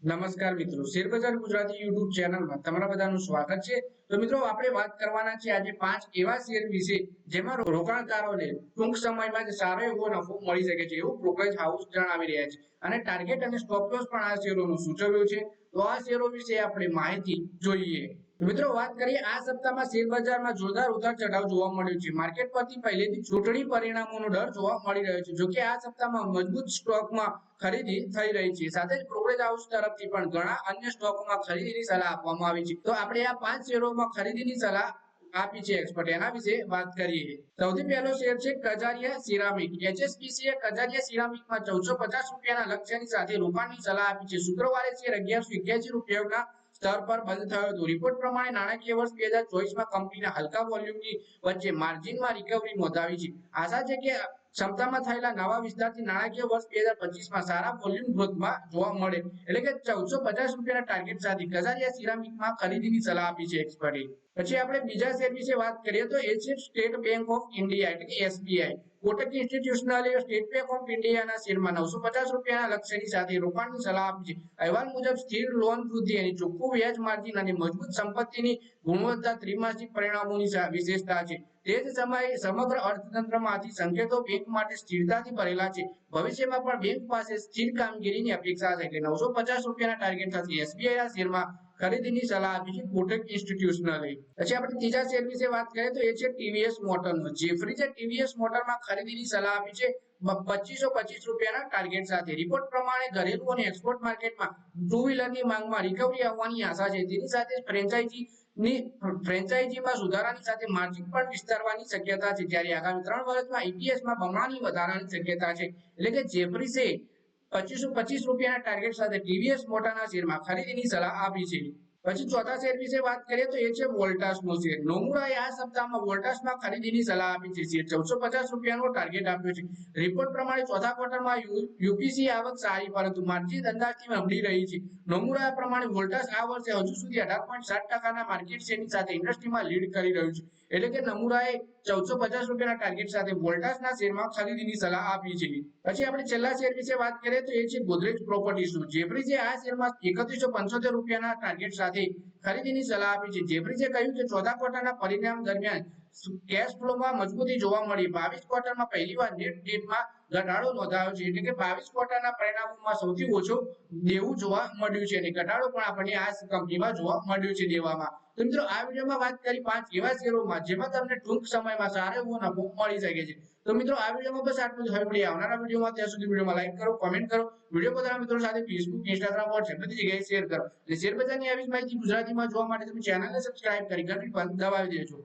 નમસ્કાર મિત્રો, શેરબજાર ગુજરાતી યુટ્યુબ ચેનલમાં તમારા બધાનું સ્વાગત છે। તો મિત્રો આપણે વાત કરવાના છે આજે 5 એવા શેર વિશે જેમાં રોકાણકારોને ટૂંક સમયમાં જ સારો એવો નફો મળી શકે છે એવું બ્રોકરેજ હાઉસ જણાવી રહ્યા છે અને ટાર્ગેટ અને સ્ટોપ લોસ પણ આ શેરોનું સૂચવ્યું છે। તો આ શેરો વિશે આપણે માહિતી જોઈએ। મિત્રો વાત કરીએ આ સપ્તાહમાં શેર બજારમાં જોરદાર ઉતાર ચઢાવ જોવા મળ્યો છે। માર્કેટ પરથી પહેલેથી ચૂંટણી પરિણામોનો ડર જોવા મળી રહ્યો છે। જો કે આ સપ્તાહમાં મજબૂત સ્ટોકમાં ખરીદી થઈ રહી છે। સાથે જ બ્રોકરેજ હાઉસ તરફથી પણ ઘણા અન્ય સ્ટોકોમાં ખરીદીની સલાહ આપવામાં આવી છે। તો આપણે આ 5 શેરોમાં ખરીદીની સલાહ આપી છે એક્સપર્ટ, એના વિશે વાત કરીએ। સૌથી પહેલો શેર છે કજારિયા સિરામિક। એચએસબીસીએ કજારિયા સિરામિકમાં 1450 રૂપિયાના લક્ષ્યની સાથે રોકાણની સલાહ આપી છે। શુક્રવારે શેર 1181 રૂપિયાના સ્તર પર બંધ થયો હતો। રિપોર્ટ પ્રમાણે નાણાકીય વર્ષ 2024માં કંપનીના હલકા વોલ્યુમની વચ્ચે માર્જિનમાં રિકવરી નોંધાવી છે। આશા છે કે ક્ષમતામાં થયેલા નવા વિસ્તારથી નાણાકીય વર્ષ 2025માં સારા વોલ્યુમ ગ્રોથમાં જોવા મળે। એટલે કે 1450 રૂપિયાના ટાર્ગેટ સાથે કજારિયા સિરામિકમાં ખરીદીની સલાહ આપી છે એક્સપર્ટે। પછી આપણે બીજા શેર વિશે વાત કરીએ તો એ છે સ્ટેટ બેંક ઓફ ઇન્ડિયા એટલે કે એસબીઆઈ। કોટક ઇન્સ્ટિટ્યુશનલે સ્ટેટ બેંક ઓફ ઇન્ડિયાના શેરમાં 950 રૂપિયાના લક્ષ્યની સાથે રોકાણની સલાહ આપી છે। અહેવાલ મુજબ સ્થિર લોન વૃદ્ધિ અને ચોખ્ખું વ્યાજ માર્જિન અને મજબૂત સંપત્તિની ગુણવત્તા ત્રિમાસિક પરિણામોની વિશેષતા છે। તે જ સમયે સમગ્ર અર્થતંત્રમાંથી સંકેતો બેંક માટે સ્થિરતાથી ભરેલા છે। ભવિષ્યમાં પણ બેંક પાસે સ્થિર કામગીરીની અપેક્ષા છે। એટલે 950 રૂપિયાના ટાર્ગેટ સાથે એસબીઆઈના શેરમાં ખરીદીની સલાહ આપી છે કોટક ઇન્સ્ટિટ્યુશનલે। પછી આપણે ત્રીજા શેર વિશે વાત કરીએ તો એ છે ટીવીએસ મોટરનો। જેફરીઝે ટીવીએસ મોટરમાં ખરીદીની સલાહ આપી છે 2525 રૂપિયાના ટાર્ગેટ સાથે। રિપોર્ટ પ્રમાણે ઘરેલુ અને એક્સપોર્ટ માર્કેટમાં ટુ વ્હીલરની માંગમાં રિકવરી આવવાની આશા છે। તેની સાથે ફ્રેન્ચાઇઝીમાં સુધારાની સાથે માર્જિન પણ વિસ્તારવાની શક્યતા છે। જ્યારે આગામી 3 વર્ષમાં ઈપીએસમાં બમણાની વધારાની શક્યતા છે। એટલે કે જેફરીઝે 2525 રૂપિયાના ટાર્ગેટ સાથે ટીવીએસ મોટરના શેરમાં ખરીદીની સલાહ આપી છે। પછી ચોથા શેર વિશે વાત કરીએ તો એ છે વોલ્ટાસનો શેર। નોમુરાએ આ સપ્તાહમાં વોલ્ટાસમાં ખરીદીની સલાહ આપી છે। શેર 1450 રૂપિયાનો ટાર્ગેટ આપ્યો છે। રિપોર્ટ પ્રમાણે ચોથા ક્વાર્ટરમાં યુપીસી આવક સારી પરંતુ માર્જિન અંદાજથી નબળી રહી છે। નોમુરા પ્રમાણે વોલ્ટાસ આ વર્ષે હજુ સુધી 18.7% માર્કેટ શેરની સાથે ઇન્ડસ્ટ્રીમાં લીડ કરી રહ્યું છે। એટલે કે નોમુરાએ 1450 રૂપિયાના ટાર્ગેટ સાથે વોલ્ટાસના શેરમાં ખરીદીની સલાહ આપી છે। પછી આપણે છેલ્લા શેર વિશે વાત કરીએ તો એ છે ગોદરેજ પ્રોપર્ટીઝનો। જેફરીઝે આ શેરમાં 3175 રૂપિયાના ટાર્ગેટ સાથે ખરીદીની સલાહ આપી છે। જેફરીઝે કહ્યું કે ચોથા ક્વાર્ટરના પરિણામ દરમિયાન કેશ ફ્લોમાં મજબૂતી જોવા મળી। 22 ક્વાર્ટરમાં પહેલીવાર નેટ ડેટમાં ઘટાડો નોંધાયો છે। એટલે કે 22 ક્વાર્ટરના પરિણામોમાં સૌથી ઓછો દેવું જોવા મળ્યું છે અને ઘટાડો પણ આપણને આ કંપનીમાં જોવા મળ્યો છે દેવામાં। તો મિત્રો આ વિડીયોમાં વાત કરી 5 એવા શેરોમાં જેમાં તમને ટૂંક સમયમાં સારો એવો નફો મળી શકે છે। તો મિત્રો આ વિડીયોમાં બસ આટલું જ। હવે મળીએ આવનારા વિડીયોમાં। ત્યાં સુધી વિડીયોમાં લાઈક કરો, કોમેન્ટ કરો, વિડીયો પોતાના મિત્રો સાથે ફેસબુક, ઇન્સ્ટાગ્રામ, વોટ્સએપ બધી જગ્યાએ શેર કરો। અને શેર બજારની આવી જ માહિતી ગુજરાતીમાં જોવા માટે તમે ચેનલને સબસ્ક્રાઇબ કરી ઘંટી પર દબાવી દેજો।